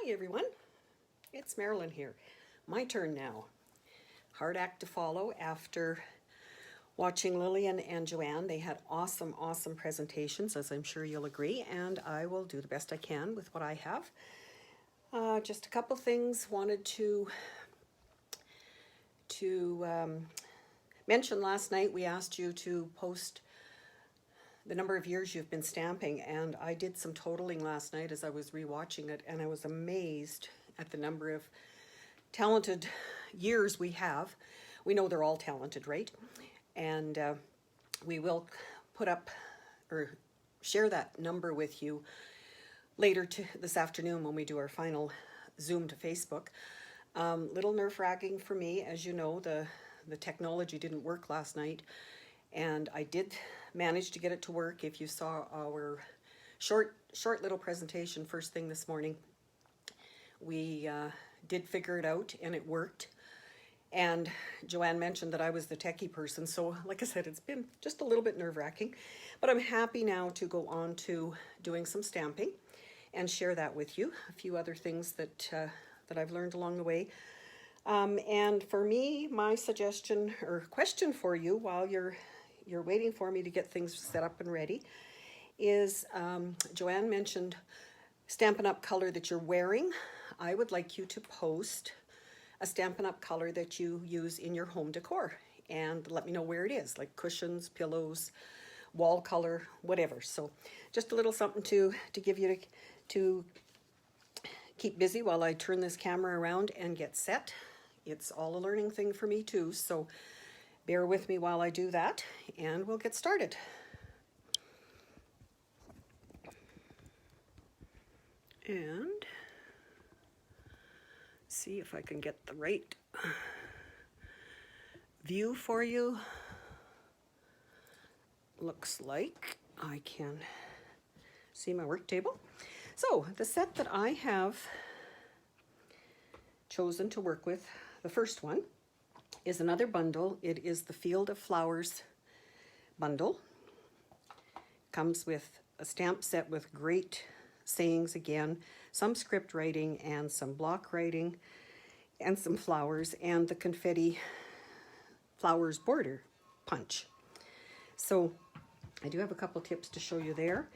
Hi everyone, it's Marilyn here. My turn now. Hard act to follow after watching Lillian and Joanne. They had awesome presentations, as I'm sure you'll agree, and I will do the best I can with what I have. Just a couple things wanted to mention. Last night we asked you to post the number of years you've been stamping, and I did some totaling last night as I was rewatching it, and I was amazed at the number of talented years we have. We know they're all talented, right? And we will put up or share that number with you later this afternoon when we do our final Zoom to Facebook. Little nerve-wracking for me, as you know, the technology didn't work last night, and I did manage to get it to work. If you saw our short little presentation first thing this morning, we did figure it out and it worked. And Joanne mentioned that I was the techie person, so like I said, it's been just a little bit nerve-wracking, but I'm happy now to go on to doing some stamping and share that with you. A few other things that I've learned along the way. And for me, my suggestion or question for you while you're waiting for me to get things set up and ready is Joanne mentioned Stampin' Up! Color that you're wearing. I would like you to post a Stampin' Up! Color that you use in your home decor and let me know where it is, like cushions, pillows, wall color, whatever. So just a little something to give you to keep busy while I turn this camera around and get set. It's all a learning thing for me too, so bear with me while I do that, and we'll get started. And see if I can get the right view for you. Looks like I can see my work table. So the set that I have chosen to work with, the first one, is another bundle. It is the Field of Flowers bundle. Comes with a stamp set with great sayings again, some script writing and some block writing and some flowers and the confetti flowers border punch. So I do have a couple tips to show you there.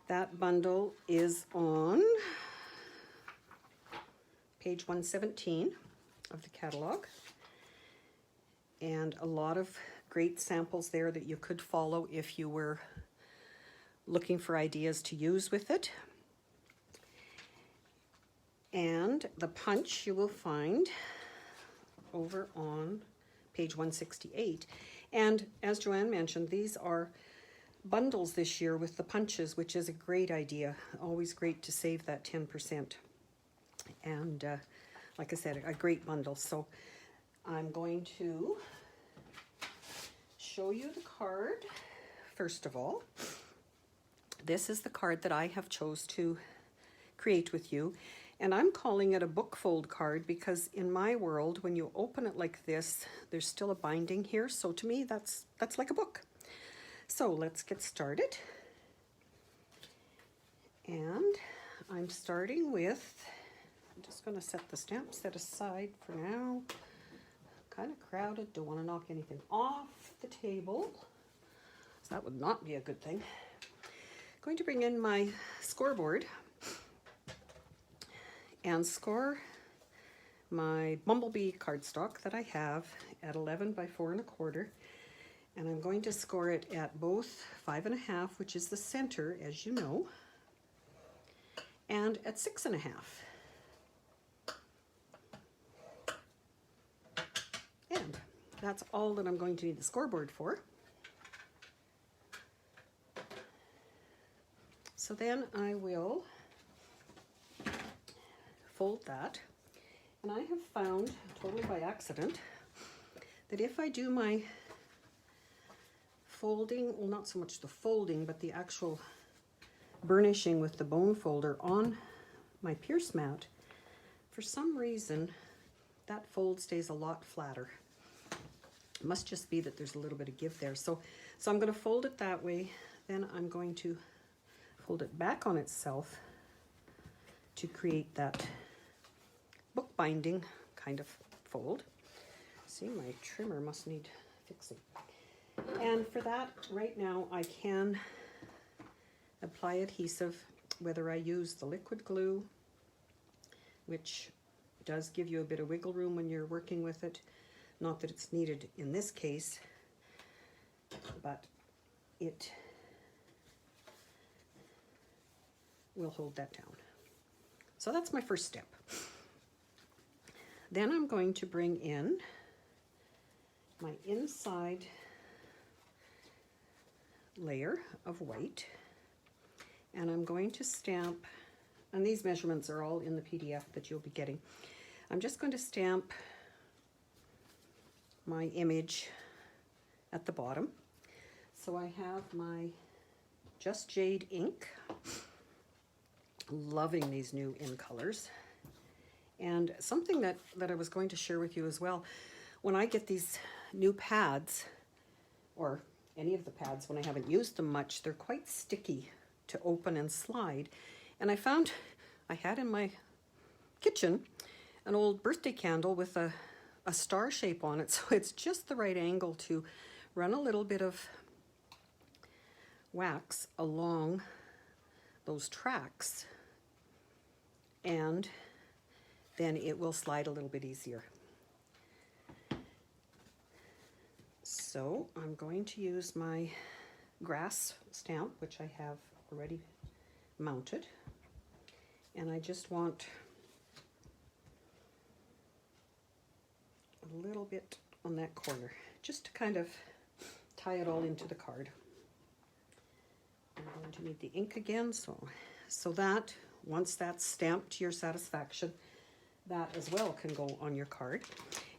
That bundle is on page 117 of the catalog. And a lot of great samples there that you could follow if you were looking for ideas to use with it. And the punch you will find over on page 168. And as Joanne mentioned, these are bundles this year with the punches, which is a great idea. Always great to save that 10%. And like I said, a great bundle. So I'm going to show you the card first of all. This is the card that I have chose to create with you, and I'm calling it a book fold card because in my world, when you open it like this, there's still a binding here. So to me, that's like a book. So let's get started. And I'm starting with, I'm just going to set the stamp set aside for now. Kind of crowded, don't want to knock anything off the table, so that would not be a good thing. Going to bring in my scoreboard and score my Bumblebee cardstock that I have at 11 by 4 1/4, and I'm going to score it at both 5 1/2, which is the center, as you know, and at 6 1/2. And that's all that I'm going to need the scoreboard for. So then I will fold that. And I have found, totally by accident, that if I do my folding, well, not so much the folding, but the actual burnishing with the bone folder on my pierce mat, for some reason, that fold stays a lot flatter. It must just be that there's a little bit of give there. So I'm going to fold it that way. Then I'm going to fold it back on itself to create that bookbinding kind of fold. See, my trimmer must need fixing. And for that, right now, I can apply adhesive, whether I use the liquid glue, which does give you a bit of wiggle room when you're working with it. Not that it's needed in this case, but it will hold that down. So that's my first step. Then I'm going to bring in my inside layer of white, and I'm going to stamp, and these measurements are all in the PDF that you'll be getting. I'm just going to stamp my image at the bottom. So I have my Just Jade ink. Loving these new in colors. And something that I was going to share with you as well, when I get these new pads, or any of the pads when I haven't used them much, they're quite sticky to open and slide. And I found I had in my kitchen an old birthday candle with a star shape on it, so it's just the right angle to run a little bit of wax along those tracks, and then it will slide a little bit easier. So I'm going to use my grass stamp, which I have already mounted, and I just want a little bit on that corner, just to kind of tie it all into the card. I'm going to need the ink again, so that once that's stamped to your satisfaction, that as well can go on your card.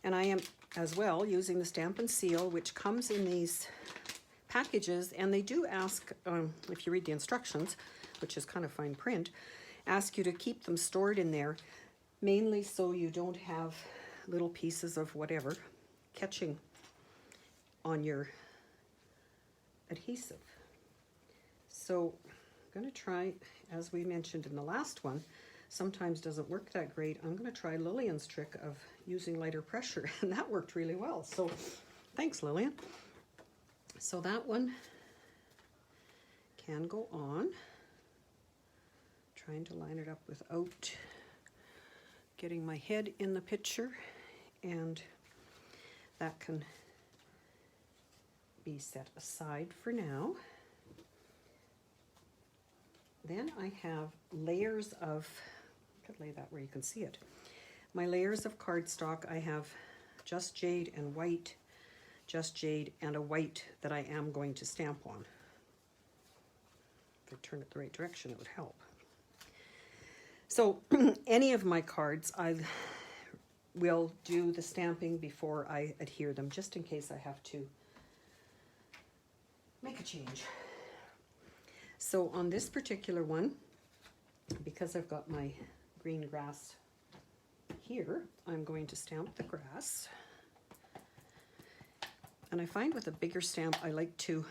And I am as well using the Stamp and Seal, which comes in these packages, and they do ask, if you read the instructions, which is kind of fine print, ask you to keep them stored in there, mainly so you don't have little pieces of whatever catching on your adhesive. So I'm going to try, as we mentioned in the last one, sometimes doesn't work that great. I'm going to try Lillian's trick of using lighter pressure, and that worked really well. So thanks, Lillian. So that one can go on. Trying to line it up without getting my head in the picture, and that can be set aside for now. Then I have layers of, I could lay that where you can see it. My layers of cardstock, I have Just Jade and white, Just Jade and a white that I am going to stamp on. If I turn it the right direction, it would help. So any of my cards, I will do the stamping before I adhere them, just in case I have to make a change. So on this particular one, because I've got my green grass here, I'm going to stamp the grass. And I find with a bigger stamp, I like to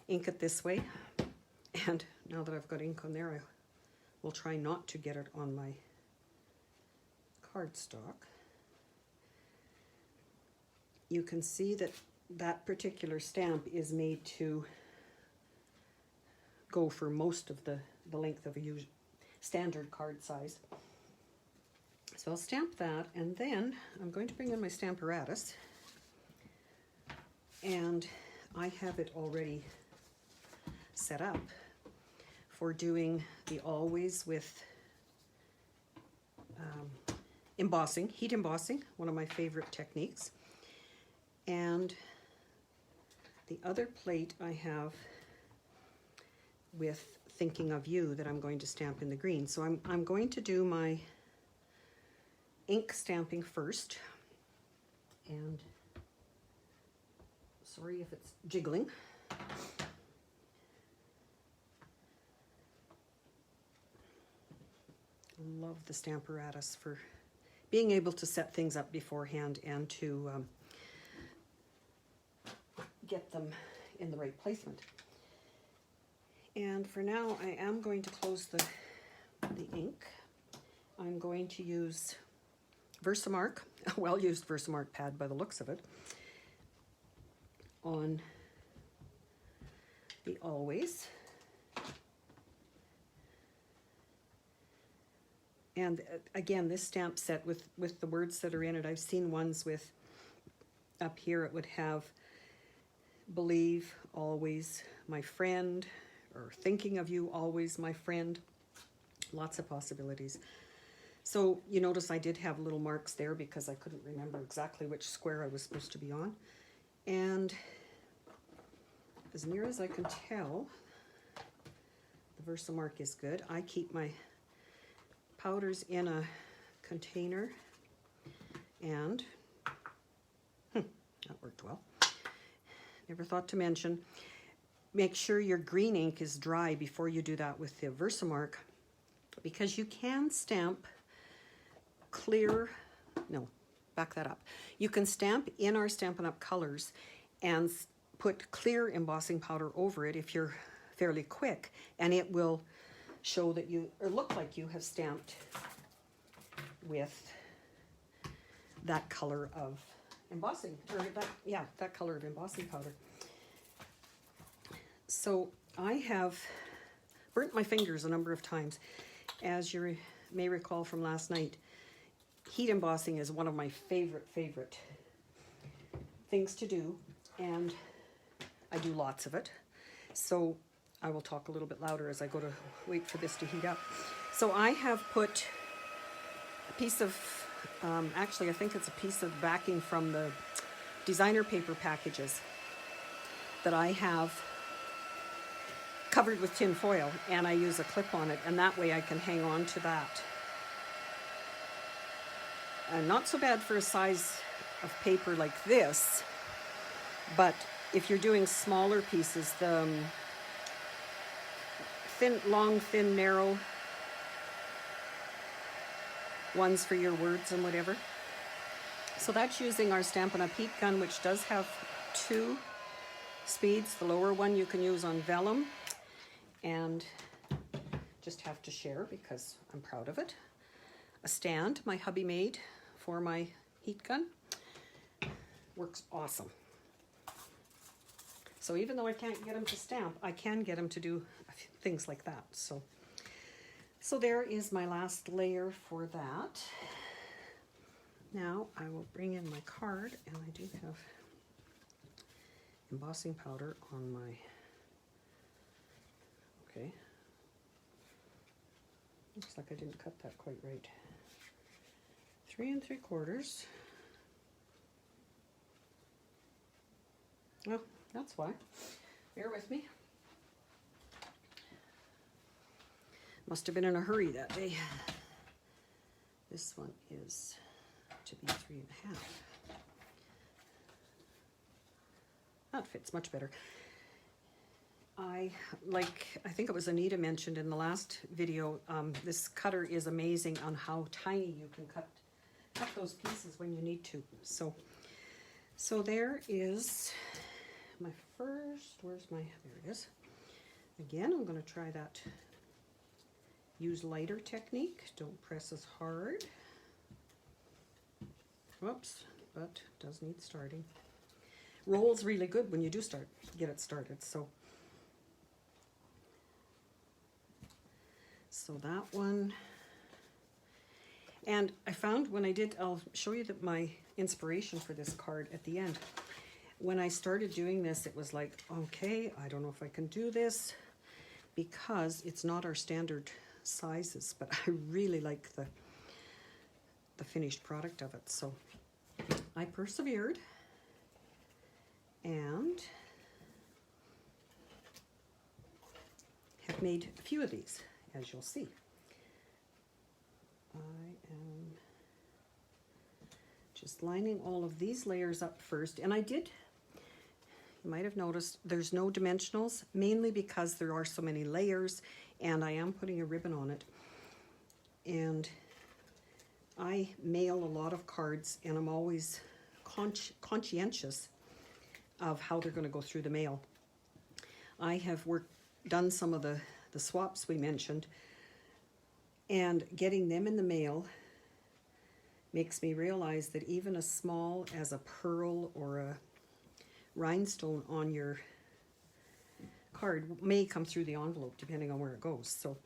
ink it this way. And now that I've got ink on there, I will try not to get it on my cardstock. You can see that that particular stamp is made to go for most of the length of a standard card size. So I'll stamp that, and then I'm going to bring in my Stamparatus, and I have it already set up for doing the Always with embossing, heat embossing, one of my favorite techniques. And the other plate I have with Thinking of You that I'm going to stamp in the green. So I'm going to do my ink stamping first, and sorry if it's jiggling. Love the Stamparatus for being able to set things up beforehand and to get them in the right placement. And for now, I am going to close the ink. I'm going to use Versamark, a well-used Versamark pad by the looks of it, on the Always. And again, this stamp set with the words that are in it, I've seen ones with, up here it would have believe, always, my friend, or thinking of you, always, my friend. Lots of possibilities. So you notice I did have little marks there because I couldn't remember exactly which square I was supposed to be on. And as near as I can tell, the Versamark is good. I keep my powders in a container, and that worked well. Never thought to mention, make sure your green ink is dry before you do that with the Versamark, because you can stamp clear, no, back that up. You can stamp in our Stampin' Up! Colors and put clear embossing powder over it if you're fairly quick, and it will show that you, or look like you have stamped with that color of embossing, or that, yeah, that color of embossing powder. So I have burnt my fingers a number of times. As you may recall from last night, heat embossing is one of my favorite things to do, and I do lots of it. So I will talk a little bit louder as I go to wait for this to heat up. So I have put a piece of, actually I think it's a piece of backing from the designer paper packages that I have covered with tin foil, and I use a clip on it, and that way I can hang on to that. And not so bad for a size of paper like this, but if you're doing smaller pieces, the thin, long, thin, narrow ones for your words and whatever. So that's using our Stampin' Up! Heat gun, which does have 2 speeds. The lower one you can use on vellum, and just have to share because I'm proud of it. A stand my hubby made for my heat gun. Works awesome. So even though I can't get him to stamp, I can get him to do things like that. So there is my last layer for that. Now I will bring in my card, and I do have embossing powder on my, okay. Looks like I didn't cut that quite right. 3 3/4. Oh, that's why. Bear with me. Must have been in a hurry that day. This one is to be 3 1/2. That fits much better. I think it was Anita mentioned in the last video, this cutter is amazing on how tiny you can cut those pieces when you need to. So there is my first, where's my, there it is. Again, I'm going to try that use lighter technique. Don't press as hard. Whoops, but does need starting. Rolls really good when you do get it started. So that one. And I found when I did, I'll show you my inspiration for this card at the end. When I started doing this, it was like, okay, I don't know if I can do this because it's not our standard sizes, but I really like the finished product of it. So I persevered and have made a few of these, as you'll see. I am just lining all of these layers up first, and I did, you might have noticed, there's no dimensionals, mainly because there are so many layers, and I am putting a ribbon on it. And I mail a lot of cards, and I'm always conscientious of how they're going to go through the mail. I have done some of the swaps we mentioned, and getting them in the mail makes me realize that even as small as a pearl or a rhinestone on your card may come through the envelope depending on where it goes. So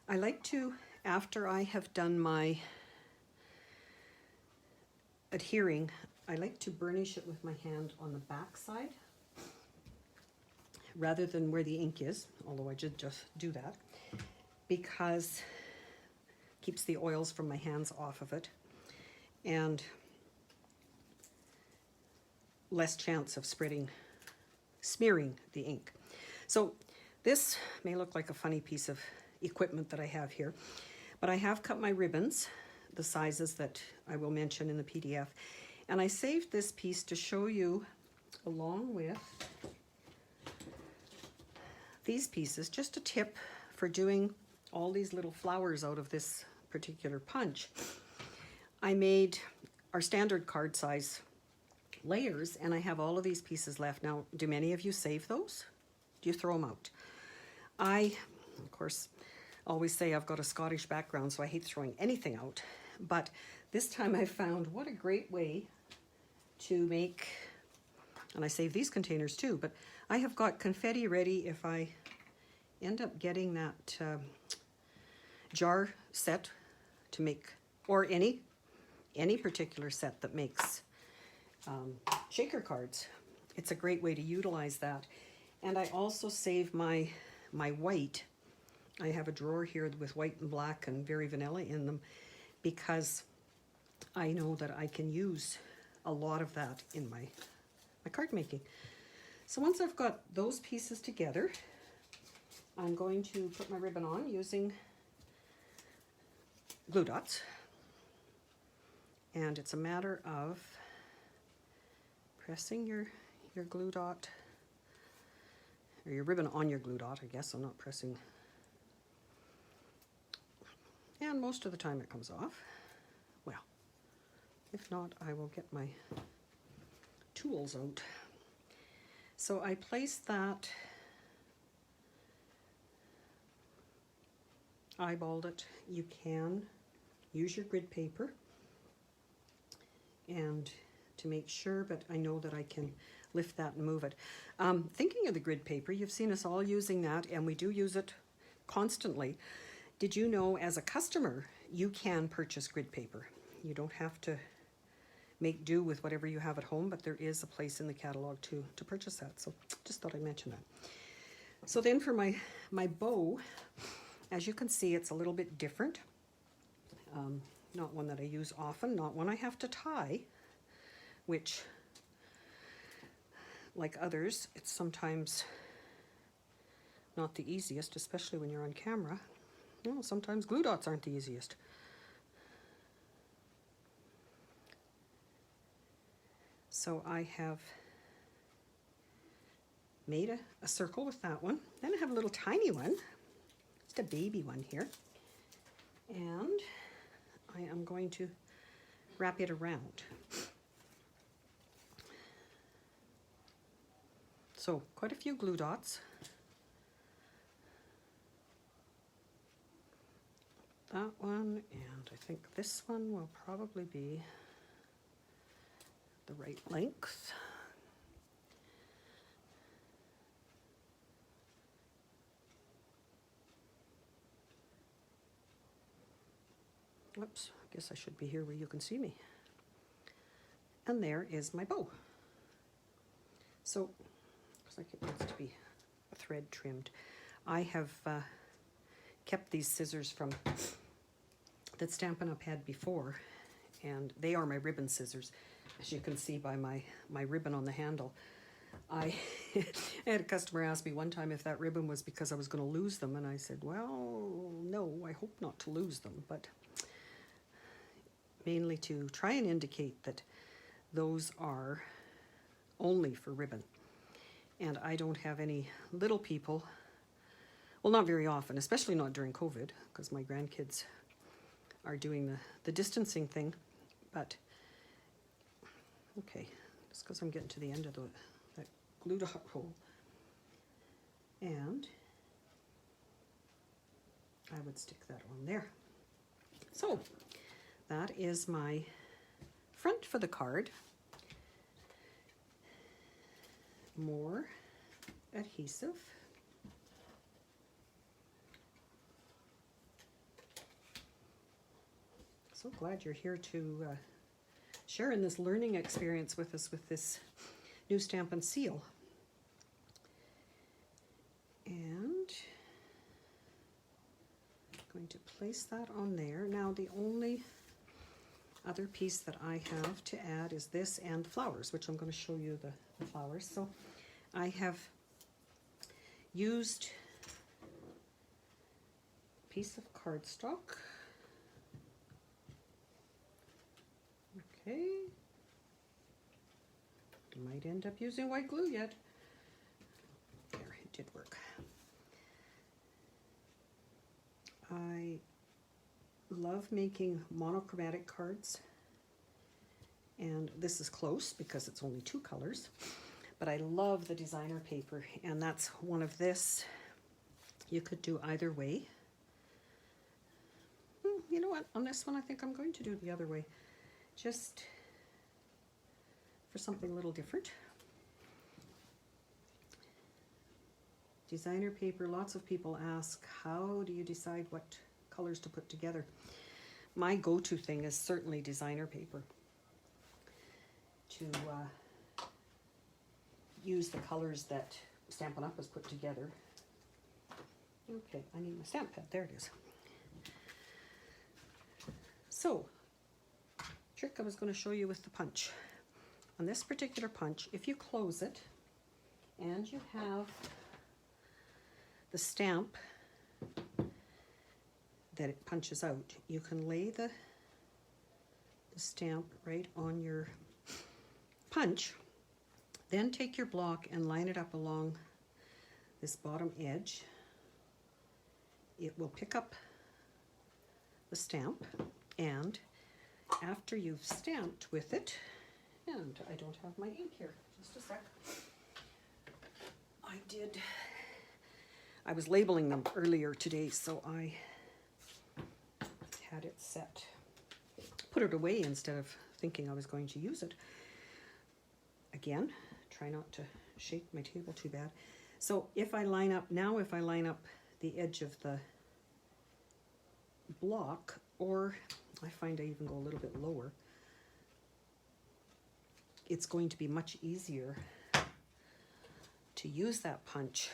I like to, after I have done my adhering, I like to burnish it with my hand on the back side rather than where the ink is, although I did just do that, because it keeps the oils from my hands off of it and less chance of smearing the ink. So this may look like a funny piece of equipment that I have here, but I have cut my ribbons, the sizes that I will mention in the PDF, and I saved this piece to show you along with these pieces, just a tip for doing all these little flowers out of this particular punch. I made our standard card size layers, and I have all of these pieces left. Now, do many of you save those? Do you throw them out? I, of course, always say I've got a Scottish background, so I hate throwing anything out. But this time I found what a great way to make, and I save these containers too, but I have got confetti ready if I end up getting that jar set to make, or any particular set that makes shaker cards. It's a great way to utilize that. And I also save my white. I have a drawer here with white and black and very vanilla in them because I know that I can use a lot of that in my card making. So once I've got those pieces together, I'm going to put my ribbon on using glue dots. And it's a matter of pressing your glue dot, or your ribbon on your glue dot, I guess. I'm not pressing. And most of the time it comes off. Well, if not, I will get my tools out. So I place that, eyeballed it. You can use your grid paper and to make sure, but I know that I can lift that and move it. Thinking of the grid paper, you've seen us all using that, and we do use it constantly. Did you know, as a customer, you can purchase grid paper? You don't have to make do with whatever you have at home, but there is a place in the catalog to purchase that. So just thought I'd mention that. So then for my bow, as you can see, it's a little bit different. Not one that I use often, not one I have to tie, which, like others, it's sometimes not the easiest, especially when you're on camera. Well, sometimes glue dots aren't the easiest. So I have made a circle with that one. Then I have a little tiny one, just a baby one here. And I am going to wrap it around. So quite a few glue dots. That one, and I think this one will probably be the right length. Whoops, I guess I should be here where you can see me. And there is my bow. So, looks like it needs to be a thread trimmed. I have kept these scissors from that Stampin' Up! Had before, and they are my ribbon scissors, as you can see by my ribbon on the handle. I had a customer ask me one time if that ribbon was because I was going to lose them, and I said, well, no, I hope not to lose them, but mainly to try and indicate that those are only for ribbon. And I don't have any little people, well, not very often, especially not during COVID, because my grandkids are doing the distancing thing. But, okay, just because I'm getting to the end of that glue dot roll. And I would stick that on there. So, that is my front for the card. More adhesive. So glad you're here to share in this learning experience with us with this new Stampin' Seal. And I'm going to place that on there. Now the only other piece that I have to add is this and the flowers, which I'm going to show you the flowers. So I have used a piece of cardstock. Okay. Might end up using white glue yet. There, it did work. I love making monochromatic cards, and this is close because it's only 2 colors, but I love the designer paper, and that's one of this. You could do either way. You know what, on this one I think I'm going to do the other way, just for something a little different. Designer paper, lots of people ask, how do you decide what colors to put together? My go-to thing is certainly designer paper, to use the colors that Stampin' Up! Has put together. Okay, I need my stamp pad, there it is. So, trick I was going to show you with the punch. On this particular punch, if you close it and you have the stamp that it punches out, you can lay the stamp right on your punch, then take your block and line it up along this bottom edge. It will pick up the stamp, and after you've stamped with it, and I don't have my ink here, just a sec. I was labeling them earlier today, so I had it set. Put it away instead of thinking I was going to use it. Again, try not to shake my table too bad. So if I line up the edge of the block, or I find I even go a little bit lower, it's going to be much easier to use that punch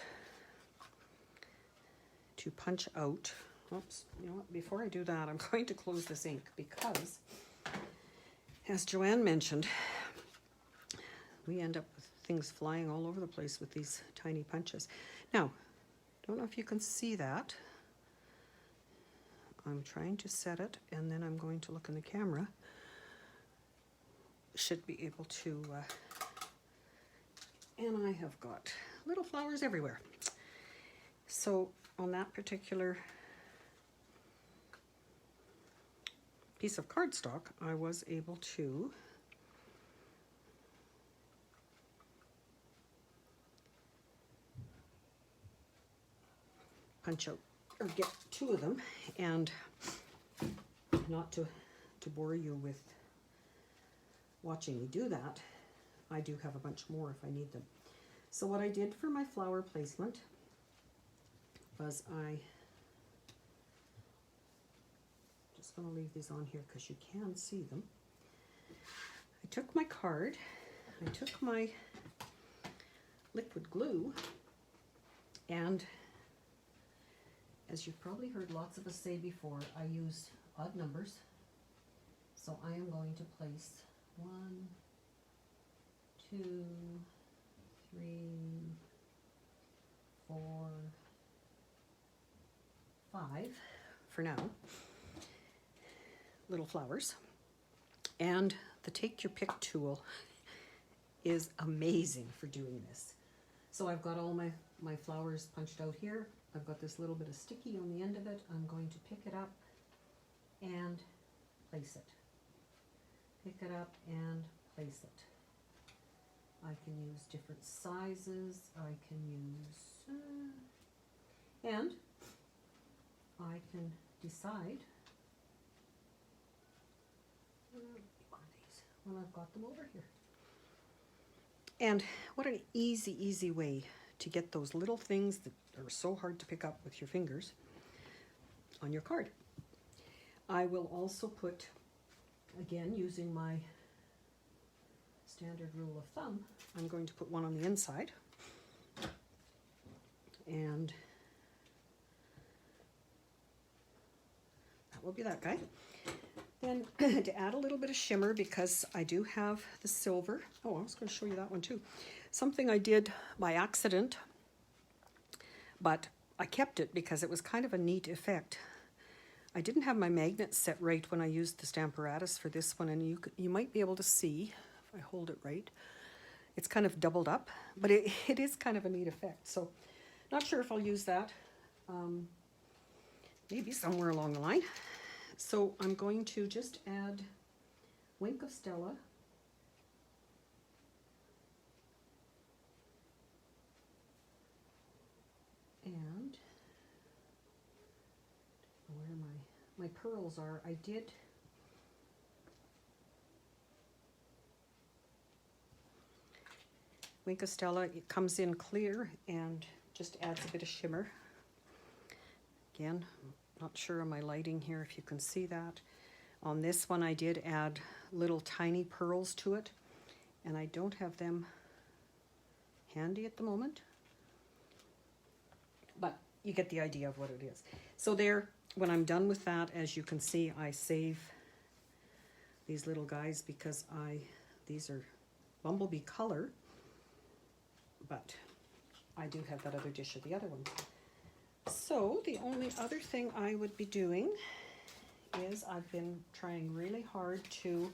to punch out. Oops, you know what, before I do that, I'm going to close this ink because, as Joanne mentioned, we end up with things flying all over the place with these tiny punches. Now, don't know if you can see that. I'm trying to set it, and then I'm going to look in the camera. Should be able to, and I have got little flowers everywhere. So on that particular piece of cardstock, I was able to punch out, or get 2 of them, and not to bore you with watching me do that, I do have a bunch more if I need them. So what I did for my flower placement was I just going to leave these on here because you can see them. I took my card, I took my liquid glue, and as you've probably heard lots of us say before, I use odd numbers. So I am going to place 1, 2, 3, 4, 5 for now, little flowers. And the Take Your Pick tool is amazing for doing this. So I've got all my flowers punched out here. I've got this little bit of sticky on the end of it. I'm going to pick it up and place it. Pick it up and place it. I can use different sizes. I can use, and I can decide one of these. when I've got them over here. And what an easy, easy way to get those little things that are so hard to pick up with your fingers on your card. I will also put, again, using my standard rule of thumb, I'm going to put one on the inside. And that will be that guy. Then to add a little bit of shimmer, because I do have the silver. Oh, I was going to show you that one too. Something I did by accident, but I kept it because it was kind of a neat effect. I didn't have my magnet set right when I used the Stamparatus for this one, and you might be able to see, if I hold it right, it's kind of doubled up, but it is kind of a neat effect. So not sure if I'll use that, maybe somewhere along the line. So I'm going to just add Wink of Stella, and where my pearls are, I did Wink of Stella, it comes in clear and just adds a bit of shimmer. Again, not sure on my lighting here if you can see that. On this one I did add little tiny pearls to it, and I don't have them handy at the moment, but you get the idea of what it is. So there, when I'm done with that, as you can see, I save these little guys because these are Bumblebee color, but I do have that other dish of the other one. So the only other thing I would be doing is I've been trying really hard to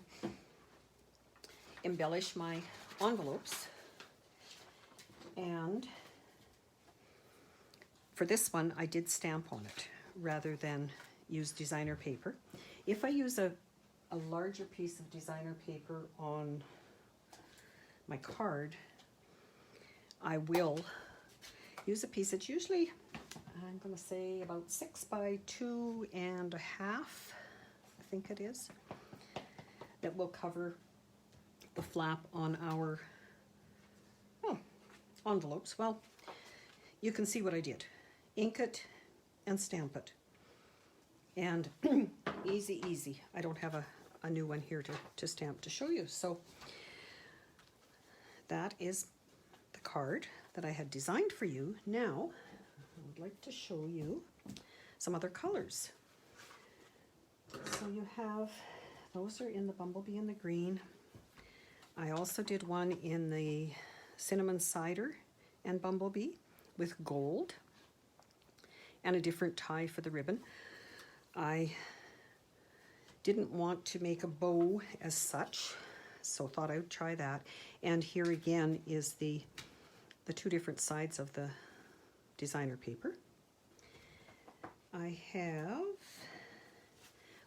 embellish my envelopes, and for this one I did stamp on it rather than use designer paper. If I use a larger piece of designer paper on my card, I will use a piece that's usually, I'm going to say, about 6 by 2.5, I think it is, that will cover the flap on our envelopes. Well, you can see what I did. Ink it and stamp it. And easy, easy. I don't have a new one here to stamp to show you. So that is the card that I had designed for you. Now, I would like to show you some other colors. So you have, those are in the Bumblebee and the green. I also did one in the Cinnamon Cider and Bumblebee with gold and a different tie for the ribbon. I didn't want to make a bow as such, so thought I would try that. And here again is the two different sides of the designer paper. I have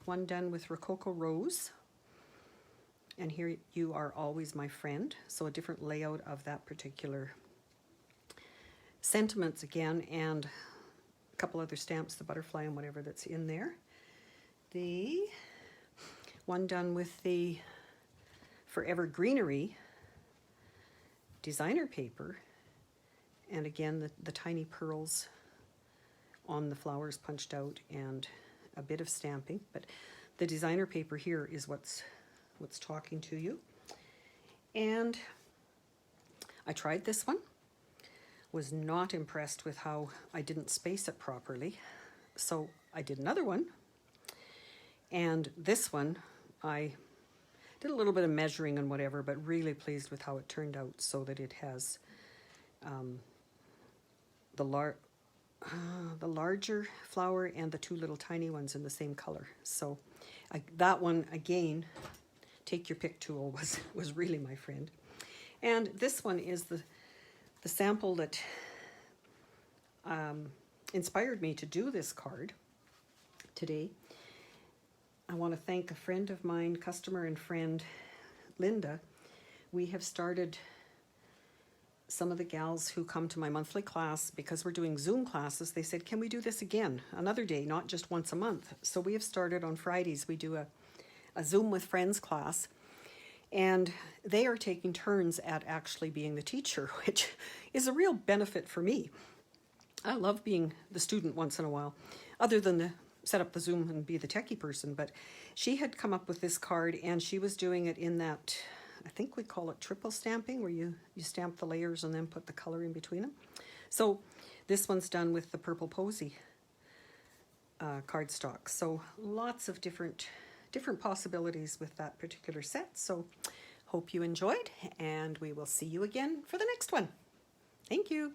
one done with Rococo Rose, and here you are always my friend, so a different layout of that particular sentiments again, and a couple other stamps, the butterfly and whatever that's in there. The one done with the Forever Greenery designer paper, and again the tiny pearls on the flowers punched out and a bit of stamping, but the designer paper here is what's talking to you. And I tried this one, was not impressed with how I didn't space it properly, so I did another one, and this one I did a little bit of measuring and whatever, but really pleased with how it turned out, so that it has the larger flower and the two little tiny ones in the same color. So that one, again, take your pick tool was really my friend. And this one is the sample that inspired me to do this card today. I want to thank a friend of mine, customer and friend, Linda. We have started, some of the gals who come to my monthly class, because we're doing Zoom classes, they said, can we do this again another day, not just once a month? So we have started on Fridays. We do a Zoom with Friends class, And they are taking turns at actually being the teacher, which is a real benefit for me. I love being the student once in a while, other than to set up the Zoom and be the techie person. But she had come up with this card, and she was doing it in that, I think we call it triple stamping, where you stamp the layers and then put the color in between them. So this one's done with the Purple Posy cardstock. So lots of different possibilities with that particular set. So hope you enjoyed, and we will see you again for the next one. Thank you.